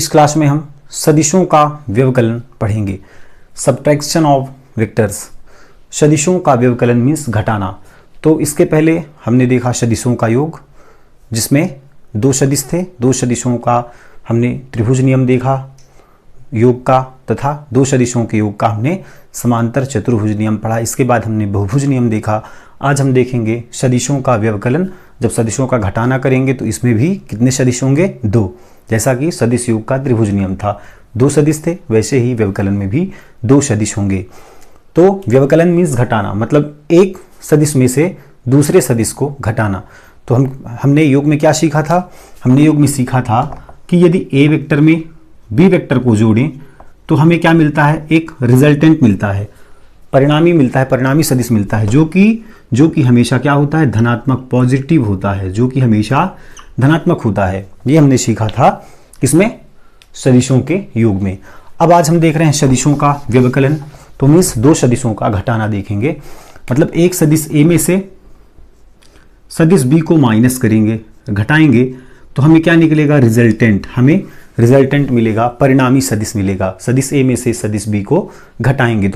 इस क्लास में हम सदिशों का व्यवकलन पढ़ेंगे। Subtraction of vectors. सदिशों का व्यवकलन मीन्स घटाना। तो इसके पहले हमने देखा सदिशों का योग, जिसमें दो सदिश थे। दो सदिशों का हमने त्रिभुज नियम देखा योग का, तथा दो सदिशों के योग का हमने समांतर चतुर्भुज नियम पढ़ा। इसके बाद हमने बहुभुज नियम देखा। आज हम देखेंगे सदिशों का व्यवकलन। जब सदिशों का घटाना करेंगे तो इसमें भी कितने सदिश होंगे? दो। जैसा कि सदिश योग का त्रिभुज नियम था, दो सदिश थे, वैसे ही व्यवकलन में भी दो सदिश होंगे। तो व्यवकलन मीन्स घटाना, मतलब एक सदिश में से दूसरे सदिश को घटाना। तो हमने योग में क्या सीखा था? हमने योग में सीखा था कि यदि ए वेक्टर में बी वेक्टर को जोड़ें तो हमें क्या मिलता है? एक रिजल्टेंट मिलता है, परिणामी मिलता है, परिणामी सदिश मिलता है, जो कि हमेशा क्या होता है? धनात्मक, पॉजिटिव होता है, जो कि हमेशा धनात्मक होता है। ये हमने सीखा था किसमें? सदिशों के योग में। अब आज हम देख रहे हैं सदिशों का व्यवकलन। तो मीन्स दो सदिशों का घटाना देखेंगे। मतलब एक सदिश ए में से सदिश बी को माइनस करेंगे, घटाएंगे, तो हमें क्या निकलेगा? रिजल्टेंट। हमें रिजल्टेंट मिलेगा, परिणामी सदिश मिलेगा। सदिश ए में से सदिश बी को घटाएंगे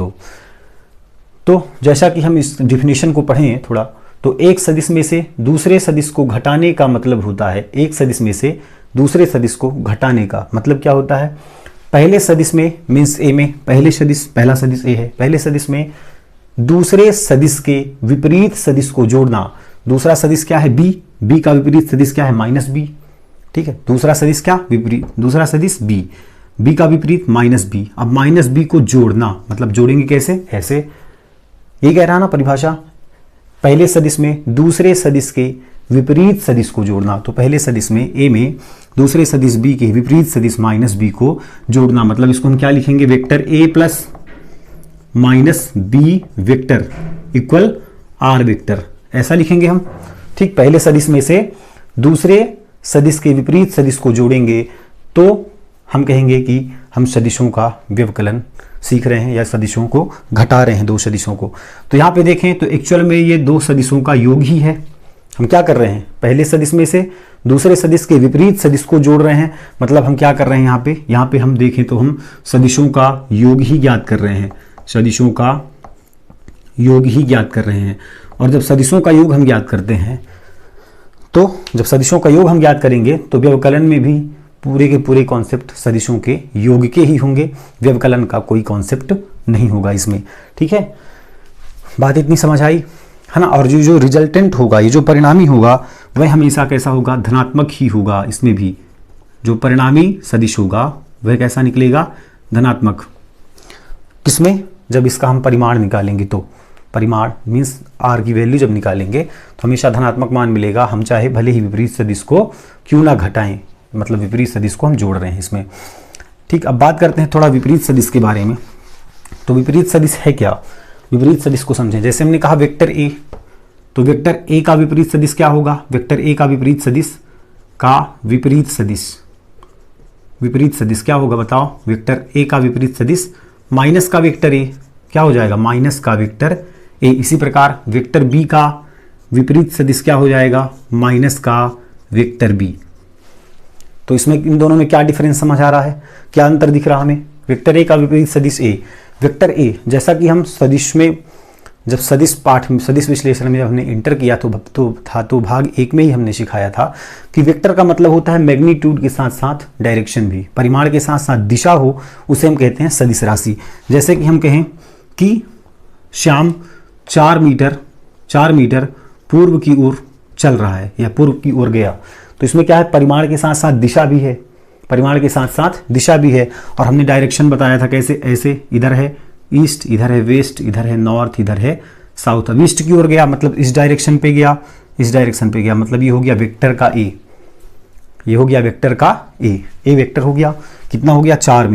तो जैसा कि हम इस डिफिनेशन को पढ़ें थोड़ा, तो एक सदिश में से दूसरे सदिश को घटाने का मतलब होता है, एक सदिश में से दूसरे सदिश को घटाने का मतलब क्या होता है? पहले सदिश में मीन्स ए में पहला सदिश ए है, पहले सदिश में दूसरे सदिश के विपरीत सदिश को जोड़ना। दूसरा सदिश क्या है? बी। बी का विपरीत सदिश क्या है? Minus B. ठीक है, दूसरा सदिश क्या? विपरीत। दूसरा सदिश बी, बी का विपरीत माइनस बी। अब माइनस बी को जोड़ना, मतलब जोड़ेंगे कैसे? ऐसे। ये कह रहा ना परिभाषा, पहले सदिश में दूसरे सदिश के विपरीत सदिश को जोड़ना। तो पहले सदिश में ए में दूसरे सदिश बी के विपरीत सदिश माइनस बी को जोड़ना, मतलब इसको हम क्या लिखेंगे? Vector A plus minus B vector equal R vector, ऐसा लिखेंगे हम। ठीक, पहले सदिश में से दूसरे सदिश के विपरीत सदिश को जोड़ेंगे तो हम कहेंगे कि हम सदिशों का व्यवकलन सीख रहे हैं या सदिशों को घटा रहे हैं, दो सदिशों को। तो यहाँ पे देखें तो एक्चुअल में ये दो सदिशों का योग ही है। हम क्या कर रहे हैं? पहले सदिश में से दूसरे सदिश के विपरीत सदिश को जोड़ रहे हैं। मतलब हम क्या कर रहे हैं यहाँ पे हम देखें तो हम सदिशों का योग ही ज्ञात कर रहे हैं, सदिशों का योग ही ज्ञात कर रहे हैं। और जब सदिशों का योग हम ज्ञात करते हैं, तो जब सदिशों का योग हम ज्ञात करेंगे तो व्यवकलन में भी पूरे के पूरे कॉन्सेप्ट सदिशों के योग के ही होंगे। व्यवकलन का कोई कॉन्सेप्ट नहीं होगा इसमें। ठीक है, बात इतनी समझ आई है ना। और जो रिजल्टेंट होगा, ये जो परिणामी होगा, वह हमेशा कैसा होगा? धनात्मक ही होगा। इसमें भी जो परिणामी सदिश होगा वह कैसा निकलेगा? धनात्मक। किसमें? जब इसका हम परिमाण निकालेंगे तो, परिमाण मीन्स आर की वैल्यू जब निकालेंगे तो हमेशा धनात्मक मान मिलेगा। हम चाहे भले ही विपरीत सदिश को क्यों ना घटाएं, मतलब विपरीत सदिश को हम जोड़ रहे हैं इसमें। ठीक, अब बात करते हैं थोड़ा विपरीत सदिश के बारे में। तो विपरीत सदिश है क्या? विपरीत सदिश को समझें। जैसे हमने कहा वेक्टर ए, तो वेक्टर ए का विपरीत सदिश क्या होगा? वेक्टर ए का विपरीत सदिश विपरीत सदिश क्या होगा बताओ? वेक्टर ए का विपरीत सदिश माइनस का वेक्टर ए क्या हो जाएगा? माइनस का वेक्टर ए। इसी प्रकार वेक्टर बी का विपरीत सदिश क्या हो जाएगा? माइनस का वेक्टर बी। तो इसमें इन दोनों में क्या डिफरेंस समझ आ रहा है? क्या अंतर दिख रहा हमें? वेक्टर ए का विपरीत सदिश ए, वेक्टर ए, जैसा कि हम सदिश में जब सदिश विश्लेषण में जब हमने इंटर किया तो भाग एक में ही हमने सिखाया था कि वेक्टर का मतलब होता है मैग्नीट्यूड के साथ साथ डायरेक्शन भी, परिमाण के साथ साथ दिशा हो, उसे हम कहते हैं सदिश राशि। जैसे कि हम कहें कि श्याम 4 मीटर पूर्व की ओर चल रहा है या पूर्व की ओर गया, तो इसमें क्या है? परिमाण के साथ साथ दिशा भी है, परिमाण के साथ साथ दिशा भी है। और हमने डायरेक्शन बताया था कैसे? ऐसे, इधर है ईस्ट, इधर है वेस्ट, इधर है नॉर्थ, इधर है साउथ। अब ईस्ट की ओर गया मतलब इस डायरेक्शन पे गया, इस डायरेक्शन पे गया, मतलब ये हो गया वेक्टर का ए, ये हो गया वेक्टर का ए वेक्टर हो गया। कितना हो गया? 4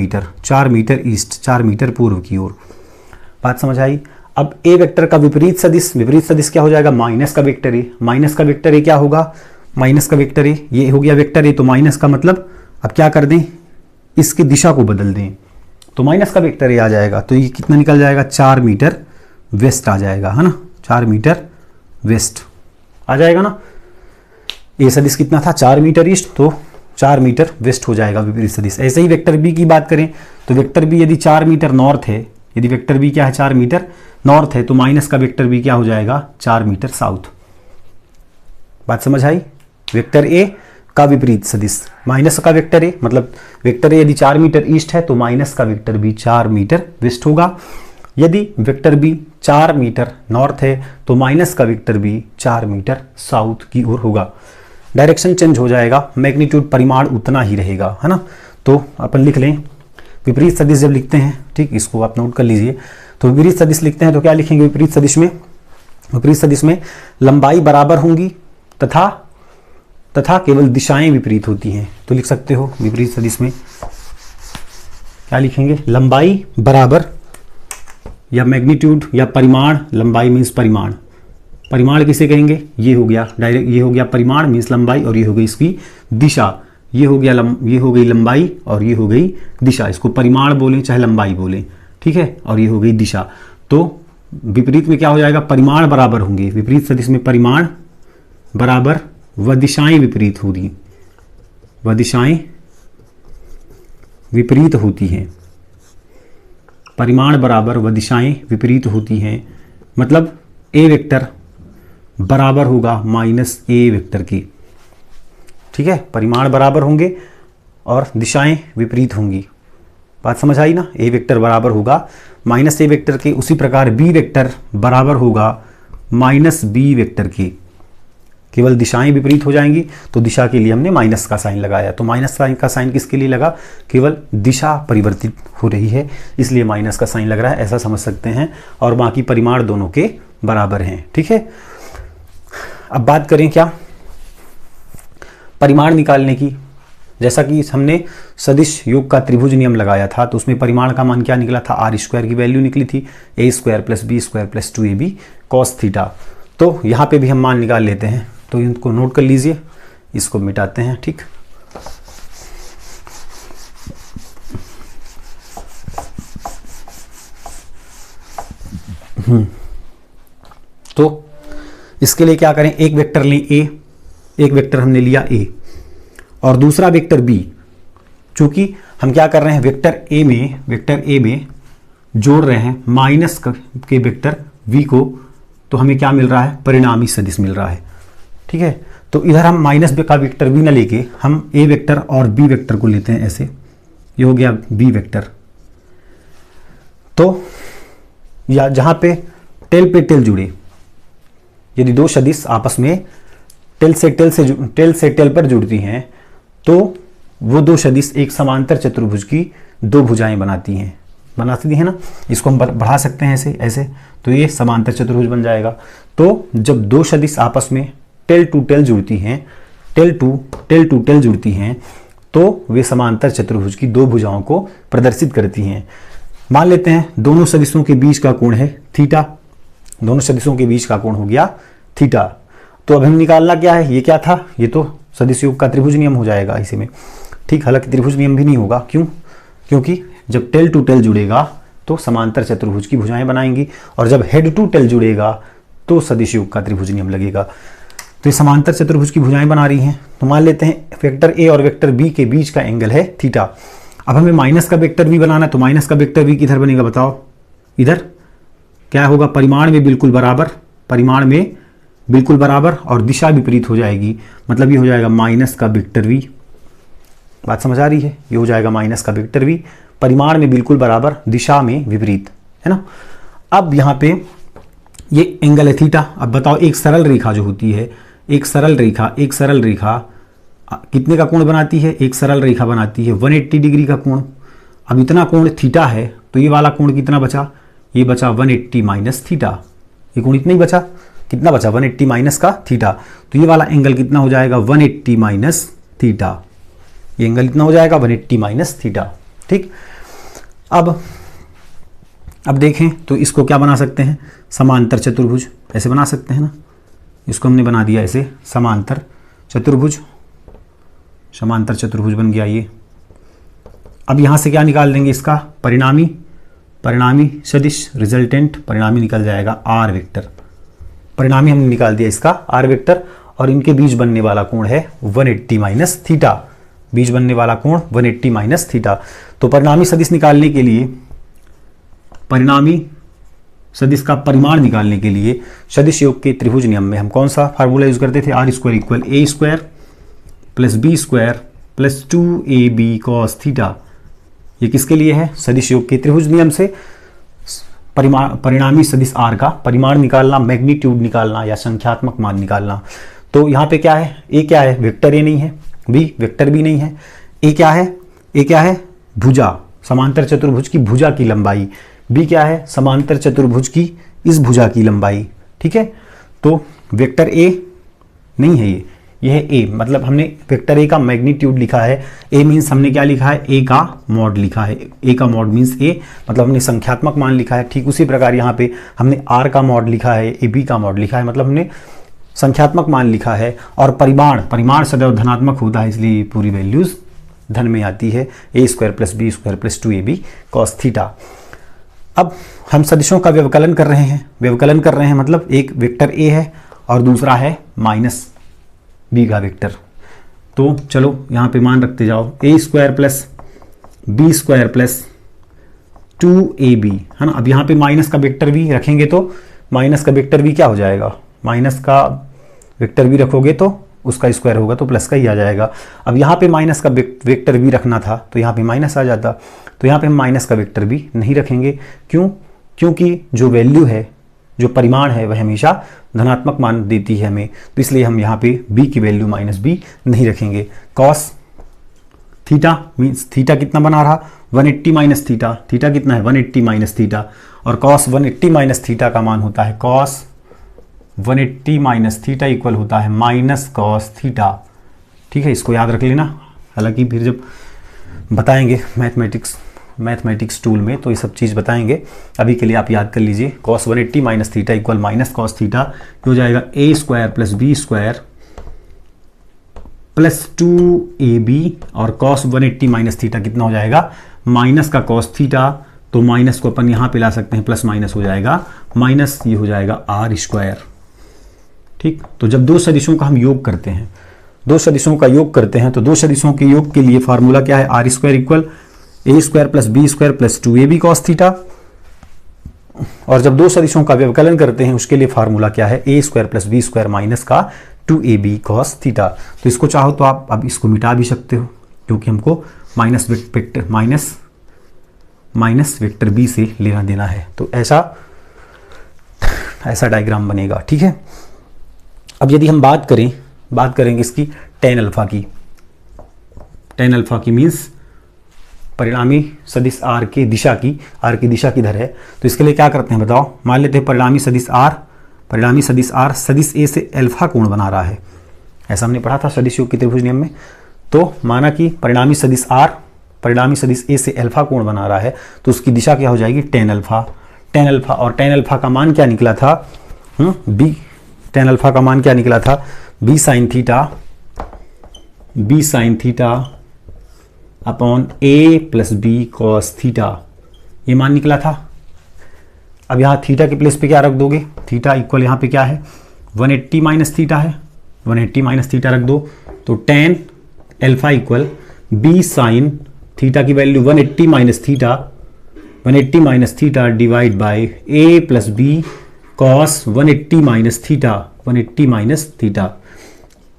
मीटर ईस्ट, 4 मीटर पूर्व की ओर। बात समझ आई? अब ए वेक्टर का विपरीत सदिश क्या हो जाएगा? माइनस का वेक्टर ए। माइनस का वेक्टर ए क्या होगा? माइनस का वेक्टर ए, ये हो गया वेक्टर ए। तो माइनस का मतलब अब क्या कर दें? इसकी दिशा को बदल दें तो माइनस का वेक्टर ए आ जाएगा। तो ये कितना निकल जाएगा? 4 मीटर वेस्ट आ जाएगा, है ना। 4 मीटर वेस्ट आ जाएगा ना। ए सदिश कितना था? 4 मीटर ईस्ट, तो 4 मीटर वेस्ट हो जाएगा विपरीत सदिश। ऐसे ही वेक्टर बी की बात करें तो वेक्टर बी यदि 4 मीटर नॉर्थ है, यदि वेक्टर बी क्या है 4 मीटर नॉर्थ है, तो माइनस का वेक्टर बी क्या हो जाएगा 4 मीटर साउथ। बात समझ आई। वेक्टर ए का विपरीत सदिश माइनस का वेक्टर ए, मतलब वेक्टर ए यदि 4 मीटर ईस्ट है तो माइनस का वेक्टर बी 4 मीटर वेस्ट होगा। यदि वेक्टर बी 4 मीटर नॉर्थ है तो माइनस का वेक्टर बी 4 मीटर साउथ की ओर होगा। डायरेक्शन चेंज हो जाएगा, मैग्नीट्यूड परिमाण उतना ही रहेगा, है ना। तो अपन लिख लें विपरीत सदिश जब लिखते हैं, ठीक, इसको आप नोट कर लीजिए। तो विपरीत सदिश लिखते हैं तो क्या लिखेंगे विपरीत सदिश में? विपरीत सदिश में लंबाई बराबर होंगी तथा केवल दिशाएं विपरीत होती हैं। तो लिख सकते हो विपरीत सदिश में क्या लिखेंगे, लंबाई बराबर या मैग्नीट्यूड या परिमाण, लंबाई मीन्स परिमाण, परिमाण किसे कहेंगे, ये हो गया डायरेक्ट, ये हो गया परिमाण मीन्स लंबाई और ये हो गई इसकी दिशा, ये हो गया ये हो गई लंबाई और ये हो गई दिशा। इसको परिमाण बोलें चाहे लंबाई बोलें, ठीक है, और ये हो गई दिशा। तो विपरीत में क्या हो जाएगा, परिमाण बराबर होंगे, विपरीत सदिश में परिमाण बराबर व दिशाएं विपरीत होगी, व दिशाएं विपरीत होती हैं। परिमाण बराबर व दिशाएं विपरीत होती हैं, मतलब ए वेक्टर बराबर होगा माइनस ए वेक्टर की, ठीक है। परिमाण बराबर होंगे और दिशाएं विपरीत होंगी। बात समझ आई ना। ए वेक्टर बराबर होगा माइनस ए वेक्टर के, उसी प्रकार बी वेक्टर बराबर होगा माइनस बी वेक्टर के, केवल दिशाएं विपरीत हो जाएंगी। तो दिशा के लिए हमने माइनस का साइन लगाया। तो माइनस का साइन किसके लिए लगा, केवल दिशा परिवर्तित हो रही है इसलिए माइनस का साइन लग रहा है, ऐसा समझ सकते हैं। और बाकी परिमाण दोनों के बराबर हैं, ठीक है। अब बात करें क्या परिमाण निकालने की। जैसा कि हमने सदिश योग का त्रिभुज नियम लगाया था तो उसमें परिमाण का मान क्या निकला था, आर स्क्वायर की वैल्यू निकली थी, a square plus B square plus 2ab cos theta. तो यहाँ पे भी हम मान निकाल लेते हैं, तो इनको नोट कर लीजिए, इसको मिटाते हैं, ठीक। तो इसके लिए क्या करें, एक वेक्टर लें ए, एक वेक्टर हमने लिया ए और दूसरा वेक्टर बी। चूंकि हम क्या कर रहे हैं, वेक्टर ए में जोड़ रहे हैं माइनस के वेक्टर वी को, तो हमें क्या मिल रहा है, परिणामी सदिश मिल रहा है, ठीक है। तो इधर हम माइनस का वेक्टर बी ना लेके हम ए वेक्टर और बी वेक्टर को लेते हैं, ऐसे ये हो गया बी वेक्टर। तो या जहां पे टेल पे टेल जुड़े, यदि दो सदिश आपस में टेल से टेल पर जुड़ती हैं तो वो दो सदिश एक समांतर चतुर्भुज की दो भुजाएं बनाती हैं ना। इसको हम बढ़ा सकते हैं ऐसे, तो ये समांतर चतुर्भुज बन जाएगा। तो जब दो सदिश आपस में टेल टू टेल जुड़ती हैं तो वे समांतर चतुर्भुज की दो भुजाओं को प्रदर्शित करती हैं। मान लेते हैं दोनों सदिशों के बीच का कोण है थीटा, दोनों सदिशों के बीच का कोण हो गया थीटा। तो अब हम निकालना क्या है, ये क्या था, ये तो सदिश योग का त्रिभुज नियम हो जाएगा इसी में, ठीक। हालांकि त्रिभुज नियम भी नहीं होगा, क्यों, क्योंकि जब टेल टू टेल जुड़ेगा तो समांतर चतुर्भुज की भुजाएं बनाएंगी और जब हेड टू टेल जुड़ेगा तो सदिश योग का त्रिभुज नियम लगेगा। तो ये समांतर चतुर्भुज की भुजाएं बना रही हैं। तो मान लेते हैं वेक्टर ए और वेक्टर बी के बीच का एंगल है थीटा। अब हमें माइनस का वेक्टर बी बनाना है, तो माइनस का वेक्टर बी किधर बनेगा बताओ, इधर क्या होगा, परिमाण में बिल्कुल बराबर और दिशा विपरीत हो जाएगी, मतलब ये हो जाएगा माइनस का वेक्टर वी। बात समझ आ रही है, ये हो जाएगा माइनस का वेक्टर वी, परिमाण में बिल्कुल बराबर दिशा में विपरीत, है ना। अब यहाँ पे ये एंगल है थीटा। अब बताओ एक सरल रेखा जो होती है, एक सरल रेखा कितने का कोण बनाती है, एक सरल रेखा बनाती है 180 डिग्री का कोण। अब इतना कोण थीटा है तो ये वाला कोण कितना बचा, ये बचा 180 माइनस थीटा, ये कोण इतना ही बचा, कितना बचा 180 माइनस का थीटा। तो ये वाला एंगल कितना हो जाएगा 180 माइनस थीटा, ये एंगल इतना हो जाएगा 180 माइनस थीटा, ठीक। अब देखें तो इसको क्या बना सकते हैं, समांतर चतुर्भुज ऐसे बना सकते हैं ना। इसको हमने बना दिया ऐसे समांतर चतुर्भुज बन गया ये। अब यहां से क्या निकाल देंगे, इसका परिणामी सदिश, रिजल्टेंट परिणामी निकल जाएगा आर वेक्टर। परिणामी हमने निकाल दिया इसका आर वेक्टर और इनके बीच बनने वाला कोण है 180 माइनस थीटा। बीच बनने वाला कोण 180 माइनस थीटा। तो परिणामी सदिश निकालने के लिए, परिणामी सदिश का परिमाण निकालने के लिए सदिश योग के त्रिभुज नियम में हम कौन सा फार्मूला यूज करते थे? R square equal A square plus B square plus 2ab cos theta. ये किसके लिए है? सदिश योग के त्रिभुज नियम से परिणामी सदिश आर का परिमाण निकालना, मैग्नीट्यूड निकालना या संख्यात्मक मान निकालना। तो यहाँ पे क्या है? ए क्या है? वेक्टर ए नहीं है, बी वेक्टर बी नहीं है, ए क्या है? ए क्या है? भुजा, समांतर चतुर्भुज की भुजा की लंबाई। बी क्या है? समांतर चतुर्भुज की इस भुजा की लंबाई। ठीक है, तो वेक्टर ए नहीं है ये है ए, मतलब हमने वेक्टर ए का मैग्नीट्यूड लिखा है। ए मीन्स हमने क्या लिखा है? ए का मॉड लिखा है। ए का मॉड मीन्स ए, मतलब हमने संख्यात्मक मान लिखा है। ठीक उसी प्रकार यहाँ पे हमने आर का मॉड लिखा है, ए बी का मॉड लिखा है, मतलब हमने संख्यात्मक मान लिखा है। और परिमाण सदैव धनात्मक होता है, इसलिए पूरी वैल्यूज धन में आती है। A square plus B square plus 2ab cos theta. अब हम सदिशों का व्यवकलन कर रहे हैं। व्यवकलन कर रहे हैं मतलब एक वेक्टर ए है और दूसरा है माइनस बी का वेक्टर। तो चलो यहाँ पे मान रखते जाओ, a square plus B square plus 2ab, है ना। अब यहाँ पे माइनस का वेक्टर भी रखेंगे तो माइनस का वेक्टर भी क्या हो जाएगा? माइनस का वेक्टर भी रखोगे तो उसका स्क्वायर होगा तो प्लस का ही आ जाएगा। अब यहाँ पे माइनस का वेक्टर भी रखना था तो यहाँ पे माइनस आ जाता। तो यहाँ पे हम माइनस का वेक्टर भी नहीं रखेंगे। क्यों? क्योंकि जो वैल्यू है, जो परिमाण है, वह हमेशा धनात्मक मान देती है हमें, तो इसलिए हम यहाँ पे b की वैल्यू -b नहीं रखेंगे। कॉस थीटा मीन्स थीटा कितना बना रहा? 180 माइनस थीटा। थीटा कितना है? 180 माइनस थीटा। और कॉस 180 माइनस थीटा का मान होता है कॉस 180 माइनस थीटा इक्वल होता है माइनस कॉस थीटा। ठीक है, इसको याद रख लेना। हालांकि फिर जब बताएंगे मैथमेटिक्स टूल में तो ये सब चीज़ बताएंगे, अभी के लिए आप याद कर लीजिए। Cos 180 minus theta equal minus cos theta हो जाएगा a square plus B square plus 2ab। और कॉस 180 माइनस थीटा कितना हो जाएगा? माइनस का कॉस थीटा, तो माइनस को अपन यहाँ पे ला सकते हैं, प्लस माइनस हो जाएगा माइनस, ये हो जाएगा आर स्क्वायर। ठीक, तो जब दो सदिशों का हम योग करते हैं, दो सदिशों का योग करते हैं, तो दो सदिशों के योग के लिए फार्मूला क्या है? R square equal A square plus B square plus 2ab cos theta. और जब दो सदिशों का व्यवकलन करते हैं उसके लिए फार्मूला क्या है? A square plus B square minus का 2ab कॉस थीटा। तो इसको चाहो तो आप अब इसको मिटा भी सकते हो, क्योंकि हमको माइनस वेक्टर बी से लेना देना है। तो ऐसा डायग्राम बनेगा। ठीक है, अब यदि हम बात करेंगे इसकी tan अल्फा की। tan अल्फा की मीन्स परिणामी सदिश आर की दिशा किधर है? तो इसके लिए क्या करते हैं बताओ? मान लेते हैं परिणामी सदिश आर सदिश ए से अल्फा कोण बना रहा है। ऐसा हमने पढ़ा था सदिश योग के त्रिभुज नियम में। तो माना कि परिणामी सदिश ए से अल्फा कोण बना रहा है, तो उसकी दिशा क्या हो जाएगी? tan alpha. और tan अल्फा का मान क्या निकला था? tan अल्फा का मान क्या निकला था? b sine theta upon a plus B cos theta, ये मान निकला था। अब यहाँ थीटा के प्लेस पे क्या रख दोगे? थीटा इक्वल यहाँ पे क्या है? 180 माइनस थीटा है, 180 माइनस थीटा रख दो, तो tan alpha equal b sine theta की value 180 minus theta divide by a plus B cos 180 minus theta.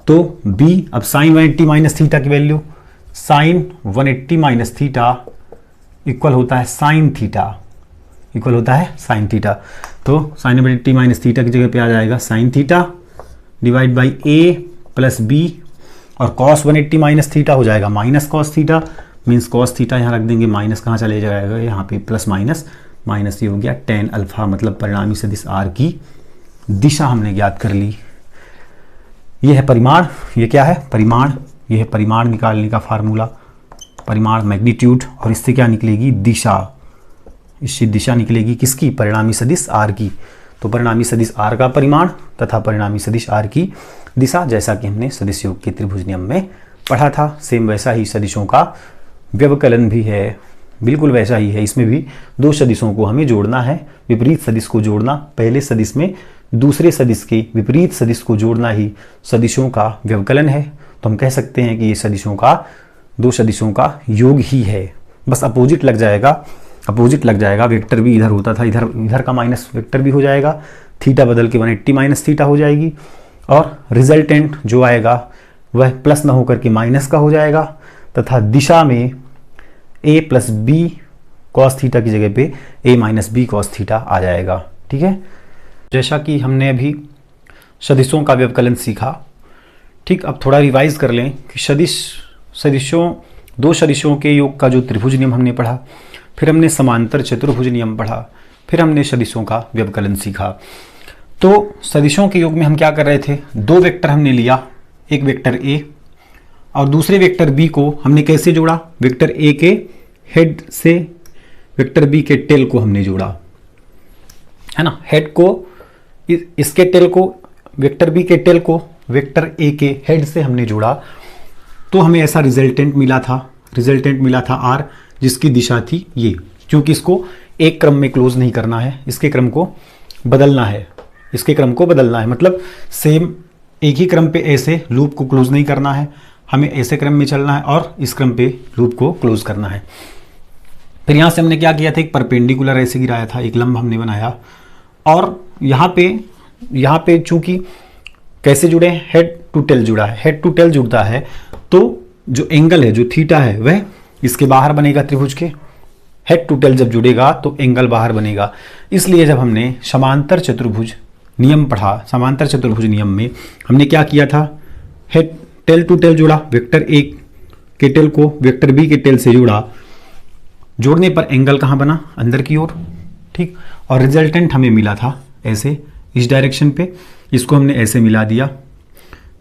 तो b, अब साइन 180 माइनस थीटा की value, sine 180 minus theta equal होता है साइन थीटा, तो साइन 180 माइनस थीटा की जगह पे आ जाएगा sine theta divide by a plus b, और कॉस 180 माइनस थीटा हो जाएगा minus cos theta, means cos theta यहाँ रख देंगे, माइनस कहाँ चले जाएगा? यहाँ पे प्लस माइनस ये हो गया tan अल्फा, मतलब परिणामी सदिश आर की दिशा हमने ज्ञात कर ली। ये है परिमाण। ये क्या है? परिमाण। ये है परिमाण निकालने का फार्मूला, परिमाण मैग्नीट्यूड। और इससे क्या निकलेगी? दिशा। इससे दिशा निकलेगी किसकी? परिणामी सदिश आर की। तो परिणामी सदिश आर का परिमाण तथा परिणामी सदिश आर की दिशा, जैसा कि हमने सदिश योग के त्रिभुज नियम में पढ़ा था, सेम वैसा ही सदिशों का व्यवकलन भी है, बिल्कुल वैसा ही है। इसमें भी दो सदिशों को हमें जोड़ना है, विपरीत सदिश को जोड़ना, पहले सदिश में दूसरे सदिश के विपरीत सदिश को जोड़ना ही सदिशों का व्यवकलन है। तो हम कह सकते हैं कि ये सदिशों का दो सदिशों का योग ही है, बस अपोजिट लग जाएगा। वेक्टर भी इधर होता था, इधर का माइनस वेक्टर भी हो जाएगा, थीटा बदल के 180 माइनस थीटा हो जाएगी, और रिजल्टेंट जो आएगा वह प्लस ना होकर के माइनस का हो जाएगा, तथा दिशा में a plus B cos theta की जगह पे a minus b cos theta आ जाएगा। ठीक है, जैसा कि हमने अभी सदिशों का व्यवकलन सीखा, ठीक, अब थोड़ा रिवाइज कर लें कि दो सदिशों के योग का जो त्रिभुज नियम हमने पढ़ा, फिर हमने समांतर चतुर्भुज नियम पढ़ा, फिर हमने सदिशों का व्यवकलन सीखा। तो सदिशों के योग में हम क्या कर रहे थे, दो वेक्टर हमने लिया, एक वेक्टर a और दूसरे वेक्टर b को हमने कैसे जोड़ा, वेक्टर a के हेड से वेक्टर b के टेल को हमने जोड़ा, है ना। हेड को इसके टेल को, वेक्टर b के टेल को वेक्टर a के हेड से हमने जोड़ा, तो हमें ऐसा रिजल्टेंट मिला था r, जिसकी दिशा थी ये। क्योंकि इसको एक क्रम में क्लोज नहीं करना है, इसके क्रम को बदलना है, मतलब सेम एक ही क्रम पे ऐसे लूप को क्लोज नहीं करना है, हमें ऐसे क्रम में चलना है और इस क्रम पे लूप को क्लोज करना है। फिर यहाँ से हमने क्या किया था, एक परपेंडिकुलर ऐसे गिराया था, एक लंब हमने बनाया, और यहाँ पे चूंकि कैसे जुड़े, हेड टू टेल जुड़ा है, हेड टू टेल जुड़ता है तो जो एंगल है, जो थीटा है, वह इसके बाहर बनेगा त्रिभुज के। हेड टू टेल जब जुड़ेगा तो एंगल बाहर बनेगा। इसलिए जब हमने समांतर चतुर्भुज नियम पढ़ा, समांतर चतुर्भुज नियम में हमने क्या किया था, हेड टेल टू टेल जोड़ा, वेक्टर a के टेल को वेक्टर b के टेल से जोड़ा, जोड़ने पर एंगल कहाँ बना, अंदर की ओर। ठीक, और रिजल्टेंट हमें मिला था ऐसे, इस डायरेक्शन पे, इसको हमने ऐसे मिला दिया,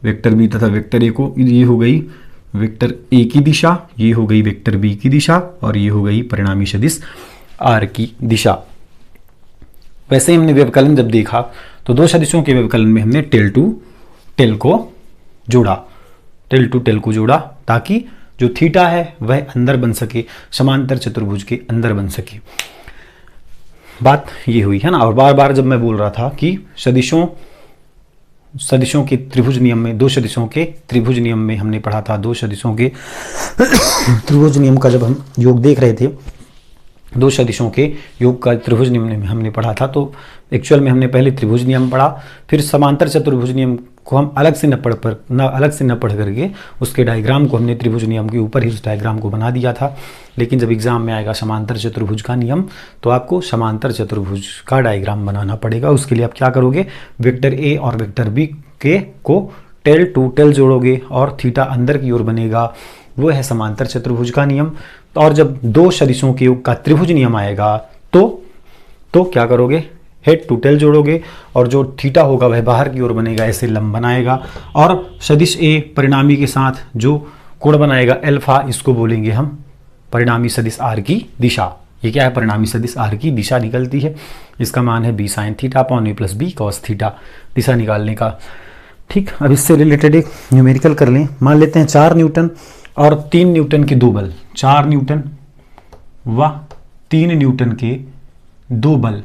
वेक्टर b तथा वेक्टर a को, ये हो गई वेक्टर a की दिशा, ये हो गई वेक्टर b की दिशा, और ये हो गई परिणामी सदिश r की दिशा। वैसे ही हमने व्यवकलन जब देखा तो दो सदिशों के व्यवकलन में हमने टेल टू टेल को जोड़ा, ताकि जो थीटा है वह अंदर बन सके, समांतर चतुर्भुज के अंदर बन सके। बात ये हुई है ना। और बार बार जब मैं बोल रहा था कि सदिशों के त्रिभुज नियम में, दो सदिशों के त्रिभुज नियम में हमने पढ़ा था, दो सदिशों के त्रिभुज नियम का जब हम योग देख रहे थे, दो सदिशों के योग का त्रिभुज नियम में हमने पढ़ा था, तो एक्चुअल में हमने पहले त्रिभुज नियम पढ़ा, फिर समांतर चतुर्भुज नियम को हम अलग से न पढ़ करके उसके डायग्राम को हमने त्रिभुज नियम के ऊपर ही उस डायग्राम को बना दिया था। लेकिन जब एग्जाम में आएगा समांतर चतुर्भुज का नियम, तो आपको समांतर चतुर्भुज का डायग्राम बनाना पड़ेगा। उसके लिए आप क्या करोगे, वेक्टर a और वेक्टर b को टेल टू टेल जोड़ोगे और थीटा अंदर की ओर बनेगा, वो है समांतर चतुर्भुज का नियम। और जब दो सदिशों के योग का त्रिभुज नियम आएगा तो क्या करोगे, हेड टू टेल जोड़ोगे, और जो थीटा होगा वह बाहर की ओर बनेगा, ऐसे लंब बनाएगा, और सदिश ए परिणामी के साथ जो कोण बनाएगा अल्फा, इसको बोलेंगे हम परिणामी सदिश आर की दिशा। ये क्या है, परिणामी सदिश आर की दिशा निकलती है, इसका मान है b sine theta upon a plus b cos theta, दिशा निकालने का। ठीक, अब इससे रिलेटेड एक न्यूमेरिकल कर लें। मान लेते हैं 4 न्यूटन और 3 न्यूटन के दो बल, 4 न्यूटन व 3 न्यूटन के दो बल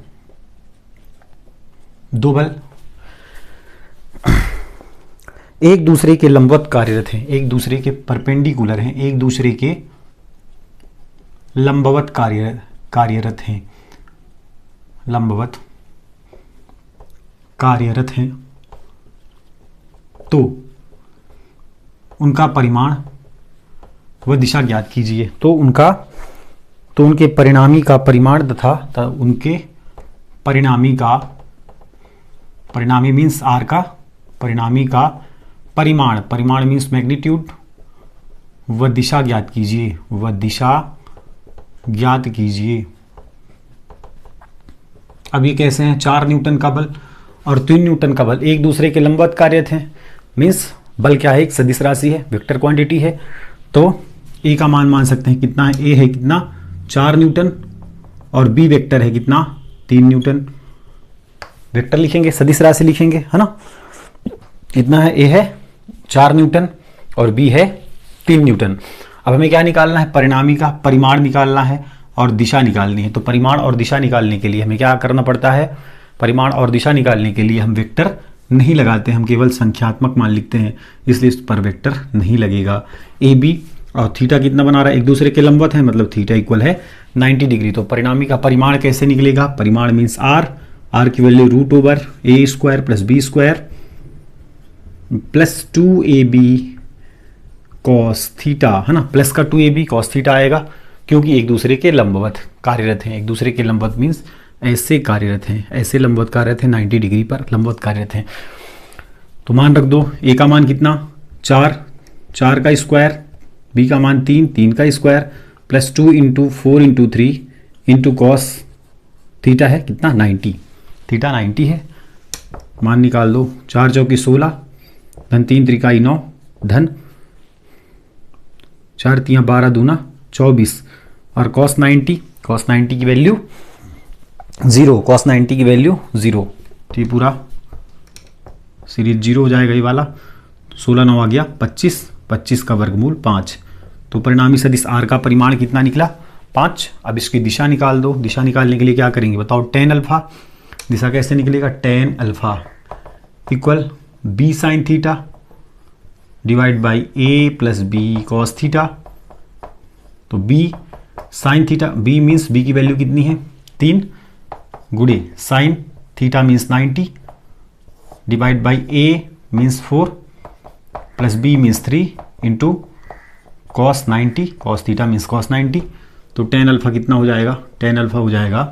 एक दूसरे के लंबवत कार्यरत हैं, एक दूसरे के परपेंडिकुलर हैं, एक दूसरे के लंबवत कार्यरत हैं, लंबवत कार्यरत हैं, तो उनका परिमाण व दिशा ज्ञात कीजिए। तो उनके परिणामी का परिमाण तथा उनके परिणामी मीन्स आर का, परिणामी का परिमाण मीन्स मैग्नीट्यूड, व दिशा ज्ञात कीजिए, अब ये कैसे हैं, 4 न्यूटन का बल और 3 न्यूटन का बल एक दूसरे के लंबवत कार्यरत हैं, मीन्स बल क्या है, एक सदिश राशि है, वेक्टर क्वांटिटी है। तो ए का मान सकते हैं कितना है, ए है कितना 4 न्यूटन और बी वेक्टर है कितना 3 न्यूटन। वेक्टर लिखेंगे, सदिश राशि लिखेंगे, है ना। कितना है, ए है 4 न्यूटन और बी है 3 न्यूटन। अब हमें क्या निकालना है, परिणामी का परिमाण निकालना है और दिशा निकालनी है। तो परिमाण और दिशा निकालने के लिए हमें क्या करना पड़ता है, परिमाण और दिशा निकालने के लिए हम वेक्टर नहीं लगाते, हम केवल संख्यात्मक मान लिखते हैं, इसलिए इस पर वेक्टर नहीं लगेगा। ए बी और थीटा कितना बना रहा है, एक दूसरे के लंबवत है, मतलब थीटा इक्वल है 90 डिग्री। तो परिणामी का परिमाण कैसे निकलेगा, परिमाण मीन्स आर की value √/a² plus b² plus 2ab cos theta, है ना, प्लस का 2ab कॉस थीटा आएगा, क्योंकि एक दूसरे के लंबवत कार्यरत हैं। एक दूसरे के लंबवत मीन्स ऐसे कार्यरत हैं, ऐसे लंबवत कार्यरत हैं, 90 डिग्री पर लंबवत कार्यरत हैं। तो मान रख दो, a का मान कितना 4 का स्क्वायर, b का मान 3 का square plus 2 × 4 × 3 into cos theta है कितना 90, थीटा 90 है। मान निकाल दो, 4 चौकी 16 धन 3 त्रिकाई 9 धन 4 तियाँ 12 दूना 24 और cos 90 की वैल्यू 0, cos 90 की वैल्यू 0। तो ये पूरा सीरीज 0 हो जाएगा ये वाला। 16 9 आ गया 25 का वर्गमूल 5। तो परिणामी सदिश r का परिमाण कितना निकला 5। अब इसकी दिशा निकाल दो। दिशा निकालने के लिए क्या करेंगे बताओ, tan अल्फा, दिशा कैसे निकलेगा, tan alpha equal b sin theta divide by a plus b cos theta. तो b sin theta, b means b की वैल्यू कितनी है 3 गुणे sin theta means 90 divide by a means 4 plus b means 3 into cos 90, cos theta means cos 90। तो tan alpha कितना हो जाएगा, tan alpha हो जाएगा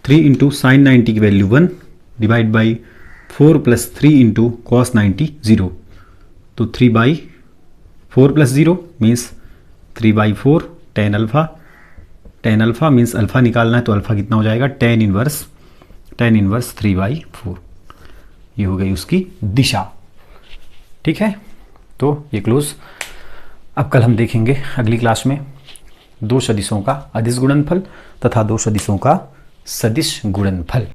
3 इंटू साइन 90 की value 1 divide by 4 plus 3 into cos 90 0। तो 3/4 plus 0 means 3/4 tan alpha means alpha निकालना है, तो अल्फा कितना हो जाएगा tan इनवर्स 3/4। ये हो गई उसकी दिशा। ठीक है, तो ये क्लोज। अब कल हम देखेंगे अगली क्लास में 2 सदिशों का अदिश गुणनफल तथा 2 सदिशों का सदिश गुणनफल।